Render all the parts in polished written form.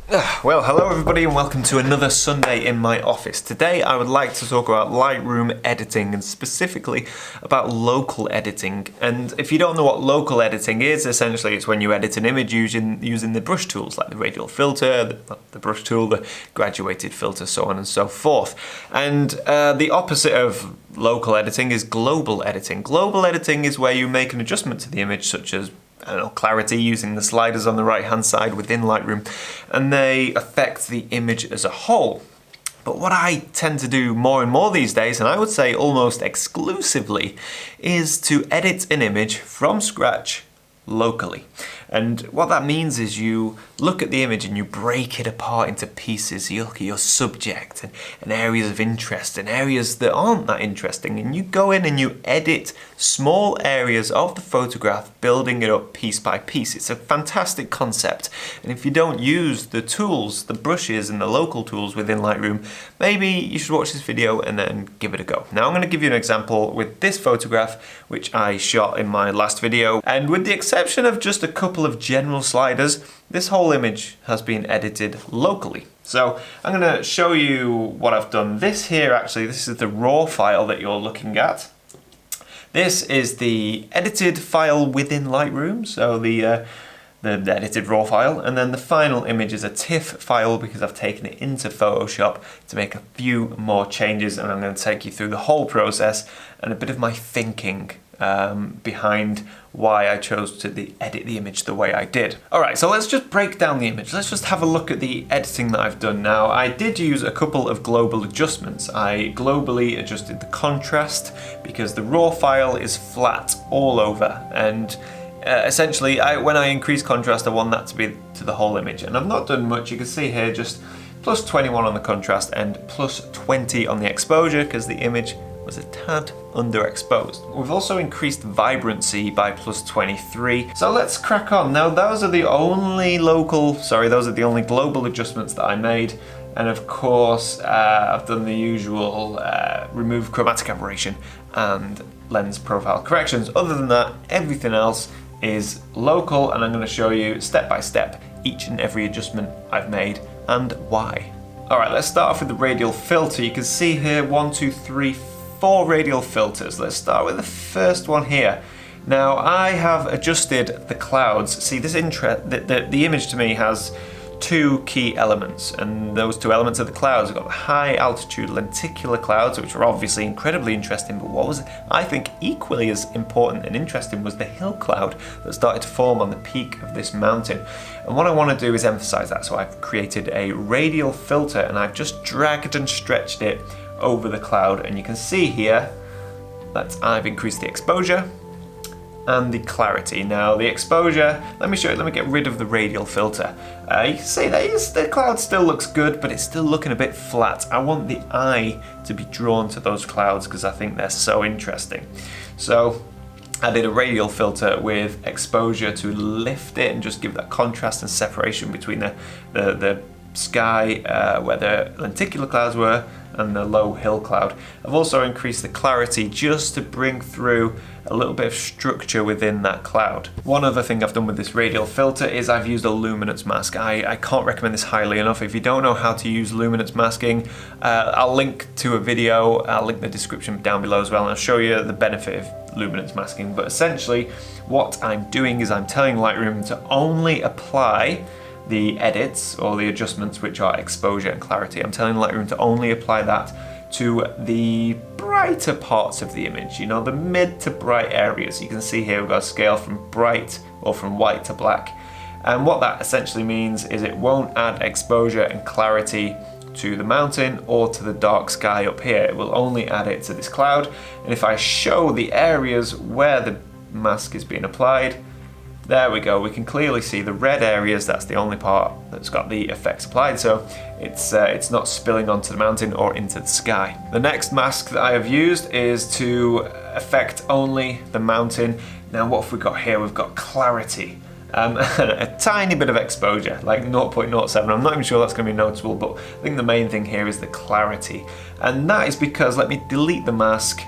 Well, hello everybody and welcome to another Sunday in my office. Today I would like to talk about Lightroom editing and specifically about local editing. And if you don't know what local editing is, essentially it's when you edit an image using the brush tools like the Radial Filter, the brush tool, the graduated filter, so on and so forth. And the opposite of local editing is global editing. Global editing is where you make an adjustment to the image, such as clarity, using the sliders on the right hand side within Lightroom, and they affect the image as a whole. But what I tend to do more and more these days, and I would say almost exclusively, is to edit an image from scratch locally. And what that means is you look at the image and you break it apart into pieces. You look at your subject and areas of interest and areas that aren't that interesting, and you go in and you edit small areas of the photograph, building it up piece by piece. It's a fantastic concept, and if you don't use the tools, the brushes and the local tools within Lightroom, maybe you should watch this video and then give it a go. Now I'm going to give you an example with this photograph which I shot in my last video, and with the exception of just a couple of general sliders, this whole image has been edited locally. So I'm going to show you what I've done. This is the raw file that you're looking at. This is the edited file within Lightroom, so the edited raw file, and then the final image is a TIFF file because I've taken it into Photoshop to make a few more changes, and I'm going to take you through the whole process and a bit of my thinking behind why I chose to edit the image the way I did. Alright, so let's just break down the image. Let's just have a look at the editing that I've done now. I did use a couple of global adjustments. I globally adjusted the contrast because the raw file is flat all over, and essentially when I increase contrast I want that to be to the whole image, and I've not done much. You can see here just plus 21 on the contrast and plus 20 on the exposure because the image was a tad underexposed. We've also increased vibrancy by plus 23. So let's crack on. Now those are the only global adjustments that I made. And of course, I've done the usual remove chromatic aberration and lens profile corrections. Other than that, everything else is local, and I'm going to show you step by step each and every adjustment I've made and why. Alright, let's start off with the radial filter. You can see here 4 radial filters. Let's start with the first one here. Now I have adjusted the clouds. See, the image to me has two key elements, and those two elements are the clouds. We've got the high altitude lenticular clouds, which are obviously incredibly interesting, but what was I think equally as important and interesting was the hill cloud that started to form on the peak of this mountain. And what I want to do is emphasize that, so I've created a radial filter and I've just dragged and stretched it over the cloud, and you can see here that I've increased the exposure and the clarity. Now the exposure, let me get rid of the radial filter. You can see that the cloud still looks good, but it's still looking a bit flat. I want the eye to be drawn to those clouds because I think they're so interesting. So I did a radial filter with exposure to lift it and just give that contrast and separation between the sky where the lenticular clouds were and the low hill cloud. I've also increased the clarity just to bring through a little bit of structure within that cloud. One other thing I've done with this radial filter is I've used a Luminance Mask. I can't recommend this highly enough. If you don't know how to use Luminance Masking, I'll link to a video, I'll link the description down below as well, and I'll show you the benefit of Luminance Masking. But essentially what I'm doing is I'm telling Lightroom to only apply the edits or the adjustments which are exposure and clarity. I'm telling Lightroom to only apply that to the brighter parts of the image, you know, the mid to bright areas. You can see here we've got a scale from bright or from white to black. And what that essentially means is it won't add exposure and clarity to the mountain or to the dark sky up here. It will only add it to this cloud. And if I show the areas where the mask is being applied, there we go, we can clearly see the red areas. That's the only part that's got the effects applied, so it's not spilling onto the mountain or into the sky. The next mask that I have used is to affect only the mountain. Now what have we got here? We've got clarity. A tiny bit of exposure, like 0.07. I'm not even sure that's going to be noticeable, but I think the main thing here is the clarity. And that is because, let me delete the mask.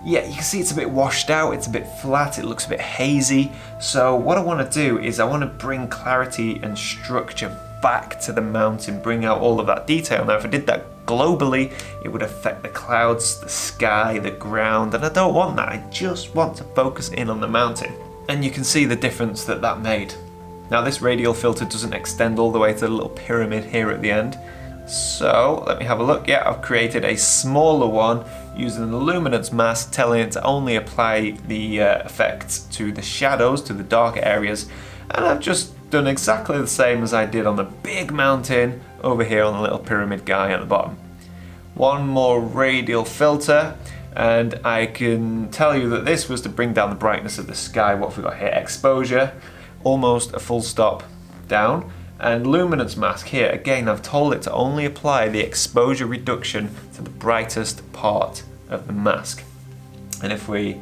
Yeah, you can see it's a bit washed out, it's a bit flat, it looks a bit hazy. So what I want to do is I want to bring clarity and structure back to the mountain, bring out all of that detail. Now if I did that globally, it would affect the clouds, the sky, the ground, and I don't want that. I just want to focus in on the mountain. And you can see the difference that that made. Now this radial filter doesn't extend all the way to the little pyramid here at the end. So let me have a look. Yeah, I've created a smaller one using the Luminance Mask, telling it to only apply the effect to the shadows, to the darker areas. And I've just done exactly the same as I did on the big mountain over here on the little pyramid guy at the bottom. One more radial filter, and I can tell you that this was to bring down the brightness of the sky. What have we got here? Exposure, almost a full stop down. And Luminance Mask here, again, I've told it to only apply the exposure reduction to the brightest part of the mask. And if we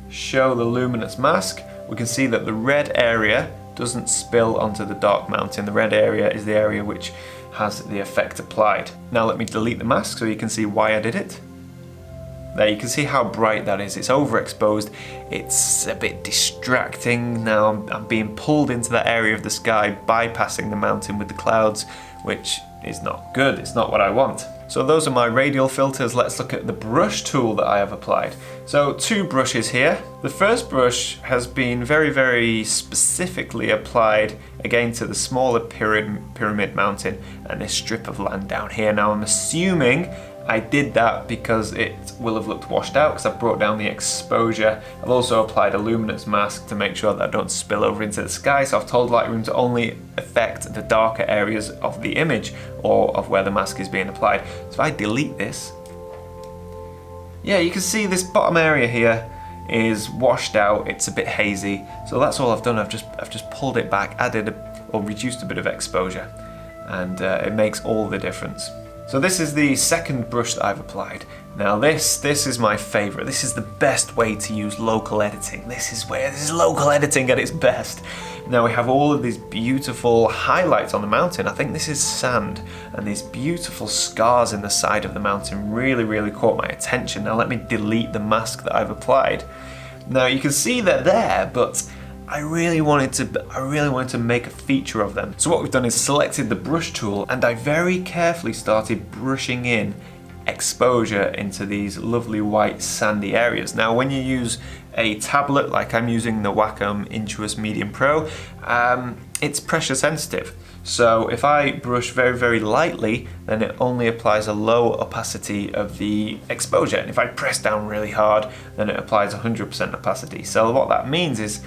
show the Luminance Mask, we can see that the red area doesn't spill onto the dark mountain. The red area is the area which has the effect applied. Now let me delete the mask so you can see why I did it. There you can see how bright that is. It's overexposed, it's a bit distracting. Now I'm being pulled into that area of the sky, bypassing the mountain with the clouds, which is not good, it's not what I want. So those are my radial filters. Let's look at the brush tool that I have applied. So 2 brushes here. The first brush has been very specifically applied again to the smaller pyramid mountain and this strip of land down here. Now I'm assuming I did that because it will have looked washed out because I've brought down the exposure. I've also applied a luminance mask to make sure that I don't spill over into the sky, so I've told Lightroom to only affect the darker areas of the image or of where the mask is being applied. So if I delete this, yeah, you can see this bottom area here is washed out, it's a bit hazy. So that's all I've done. I've just pulled it back, added or reduced a bit of exposure, and it makes all the difference. So this is the second brush that I've applied. Now this is my favorite. This is the best way to use local editing. This is local editing at its best. Now we have all of these beautiful highlights on the mountain. I think this is sand, and these beautiful scars in the side of the mountain really caught my attention. Now let me delete the mask that I've applied. Now you can see they're there, but I really wanted to make a feature of them. So what we've done is selected the brush tool, and I very carefully started brushing in exposure into these lovely white sandy areas. Now when you use a tablet, like I'm using the Wacom Intuos Medium Pro, it's pressure sensitive. So if I brush very lightly, then it only applies a low opacity of the exposure. And if I press down really hard, then it applies 100% opacity. So what that means is,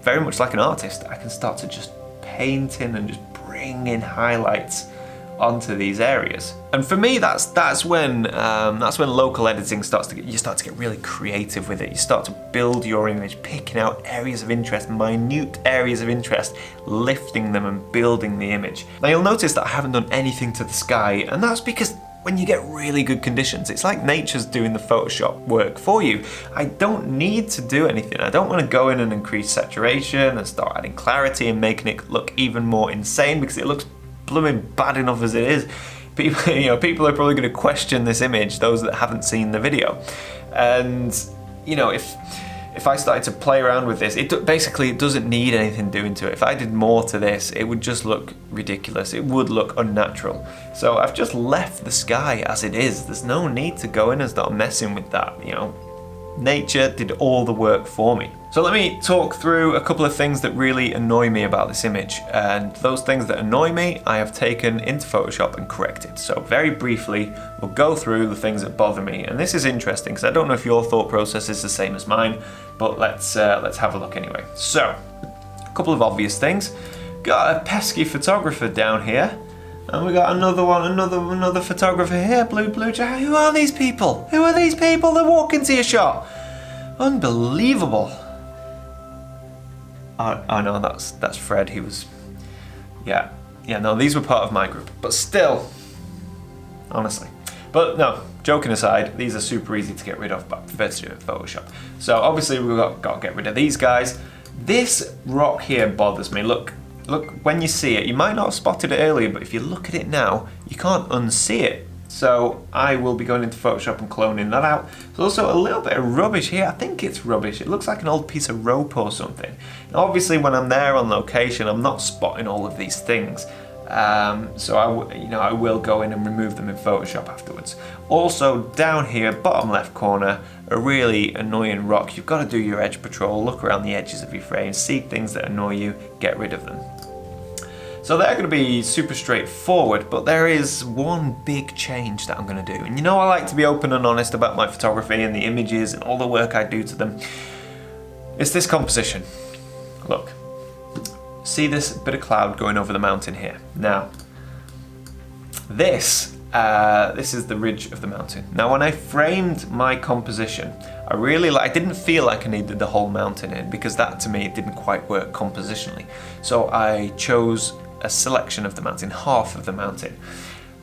very much like an artist, I can start to just paint in and just bring in highlights onto these areas. And for me, that's when local editing you start to get really creative with it. You start to build your image, picking out areas of interest, minute areas of interest, lifting them and building the image. Now you'll notice that I haven't done anything to the sky, and that's because when you get really good conditions, it's like nature's doing the Photoshop work for you. I don't need to do anything. I don't want to go in and increase saturation and start adding clarity and making it look even more insane, because it looks blooming bad enough as it is. People are probably going to question this image, those that haven't seen the video. And if I started to play around with this, it doesn't need anything doing to it. If I did more to this, it would just look ridiculous. It would look unnatural. So I've just left the sky as it is. There's no need to go in and start messing with that, Nature did all the work for me. So let me talk through a couple of things that really annoy me about this image. And those things that annoy me, I have taken into Photoshop and corrected. So very briefly, we'll go through the things that bother me. And this is interesting, because I don't know if your thought process is the same as mine, but let's have a look anyway. So, a couple of obvious things. Got a pesky photographer down here. And we got another one, another photographer here, blue. Who are these people? Who are these people that walk into your shot? Unbelievable. I know that's Fred. He was, yeah. No, these were part of my group, but still, honestly. But no, joking aside, these are super easy to get rid of, but I prefer to do it in Photoshop. So obviously we've got to get rid of these guys. This rock here bothers me. Look, when you see it, you might not have spotted it earlier, but if you look at it now, you can't unsee it. So I will be going into Photoshop and cloning that out. There's also a little bit of rubbish here. I think it's rubbish. It looks like an old piece of rope or something. Now obviously when I'm there on location, I'm not spotting all of these things. So I will go in and remove them in Photoshop afterwards. Also down here, bottom left corner, a really annoying rock. You've got to do your edge patrol, look around the edges of your frame, see things that annoy you, get rid of them. So they're going to be super straightforward, but there is one big change that I'm going to do. And you know I like to be open and honest about my photography and the images and all the work I do to them. It's this composition. Look, see this bit of cloud going over the mountain here. Now, this is the ridge of the mountain. Now when I framed my composition, I didn't feel like I needed the whole mountain in, because that to me didn't quite work compositionally. So I chose a selection of the mountain, half of the mountain.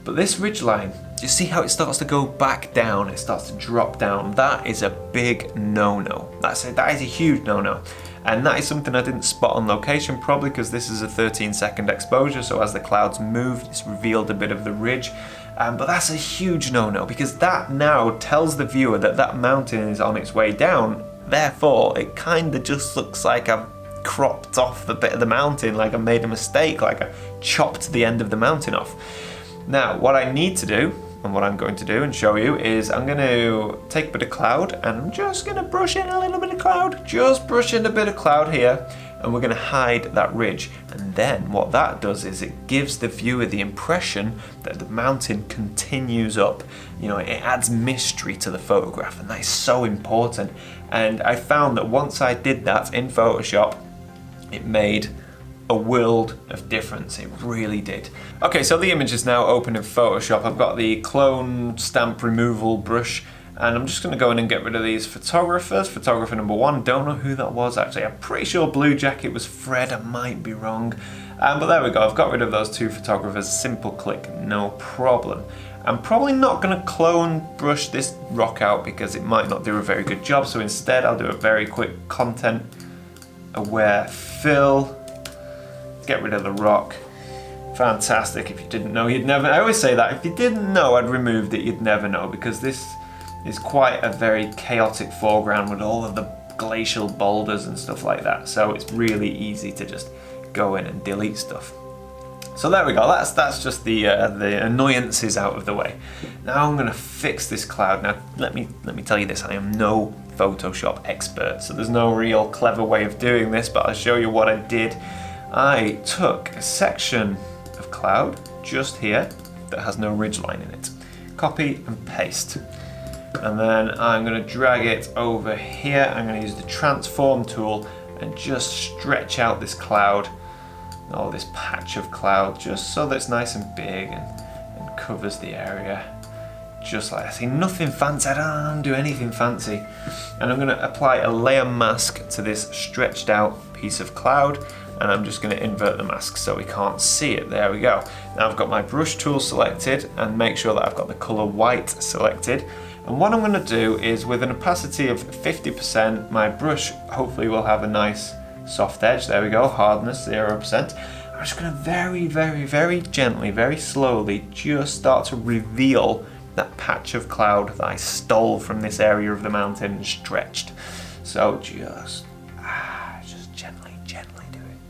But this ridge line, you see how it starts to go back down, it starts to drop down. That is a big no-no. That is a huge no-no. And that is something I didn't spot on location, probably because this is a 13-second exposure, so as the clouds moved, it's revealed a bit of the ridge. But that's a huge no-no, because that now tells the viewer that that mountain is on its way down. Therefore, it kind of just looks like I've cropped off the bit of the mountain, like I made a mistake, like I chopped the end of the mountain off. Now, what I need to do, and what I'm going to do and show you, is I'm going to take a bit of cloud, and I'm just going to brush in a little bit of cloud, just brush in a bit of cloud here, and we're going to hide that ridge. And then what that does is it gives the viewer the impression that the mountain continues up. You know, it adds mystery to the photograph, and that is so important. And I found that once I did that in Photoshop, it made a world of difference. It really did. Okay, so the image is now open in Photoshop. I've got the clone stamp removal brush, and I'm just going to go in and get rid of these photographers. Photographer number 1, don't know who that was actually. I'm pretty sure Blue Jacket was Fred, I might be wrong. But there we go, I've got rid of those 2 photographers. Simple click, no problem. I'm probably not going to clone brush this rock out because it might not do a very good job, so instead I'll do a very quick content aware fill. Get rid of the rock. Fantastic. If you didn't know, you'd never. I always say that. If you didn't know I'd removed it, you'd never know, because this is quite a very chaotic foreground with all of the glacial boulders and stuff like that. So it's really easy to just go in and delete stuff. So there we go. That's just the annoyances out of the way. Now I'm going to fix this cloud. Now let me tell you this. I am no Photoshop expert, so there's no real clever way of doing this, but I'll show you what I did. I took a section of cloud just here that has no ridgeline in it. Copy and paste. And then I'm going to drag it over here. I'm going to use the transform tool and just stretch out this cloud, or this patch of cloud, just so that it's nice and big and covers the area. Just like I see, nothing fancy, I don't do anything fancy. And I'm going to apply a layer mask to this stretched out piece of cloud, and I'm just going to invert the mask so we can't see it. There we go. Now I've got my brush tool selected, and make sure that I've got the color white selected. And what I'm going to do is, with an opacity of 50%, my brush hopefully will have a nice soft edge. There we go, hardness 0%. I'm just going to very, very, very gently, very slowly just start to reveal that patch of cloud that I stole from this area of the mountain and stretched. So just gently do it.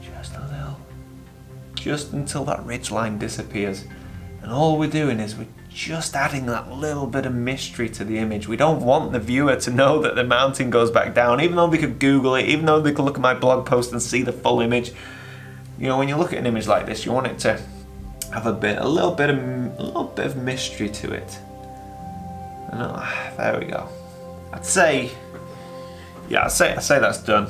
Just a little. Just until that ridge line disappears. And all we're doing is we're just adding that little bit of mystery to the image. We don't want the viewer to know that the mountain goes back down, even though they could Google it, even though they could look at my blog post and see the full image. You know, when you look at an image like this, you want it to have a little bit of mystery to it. And there we go. I'd say that's done.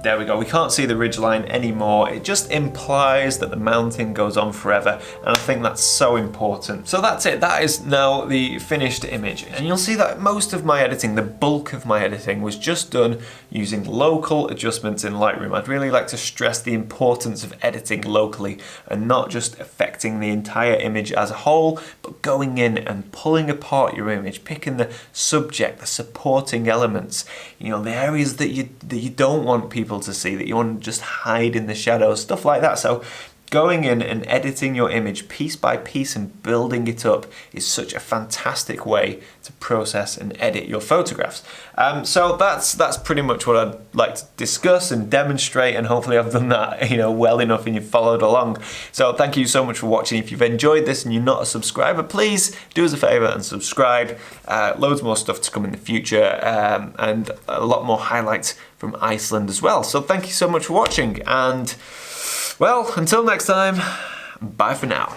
There we go, we can't see the ridgeline anymore. It just implies that the mountain goes on forever, and I think that's so important. So that's it, that is now the finished image. And you'll see that most of my editing, the bulk of my editing, was just done using local adjustments in Lightroom. I'd really like to stress the importance of editing locally and not just affecting the entire image as a whole, but going in and pulling apart your image, picking the subject, the supporting elements, you know, the areas that you don't want people to see, that you want to just hide in the shadows, stuff like that. So going in and editing your image piece by piece and building it up is such a fantastic way to process and edit your photographs. So that's pretty much what I'd like to discuss and demonstrate, and hopefully I've done that, you know, well enough and you've followed along. So thank you so much for watching. If you've enjoyed this and you're not a subscriber, please do us a favor and subscribe. Loads more stuff to come in the future, and a lot more highlights from Iceland as well. So thank you so much for watching, and well, until next time, bye for now.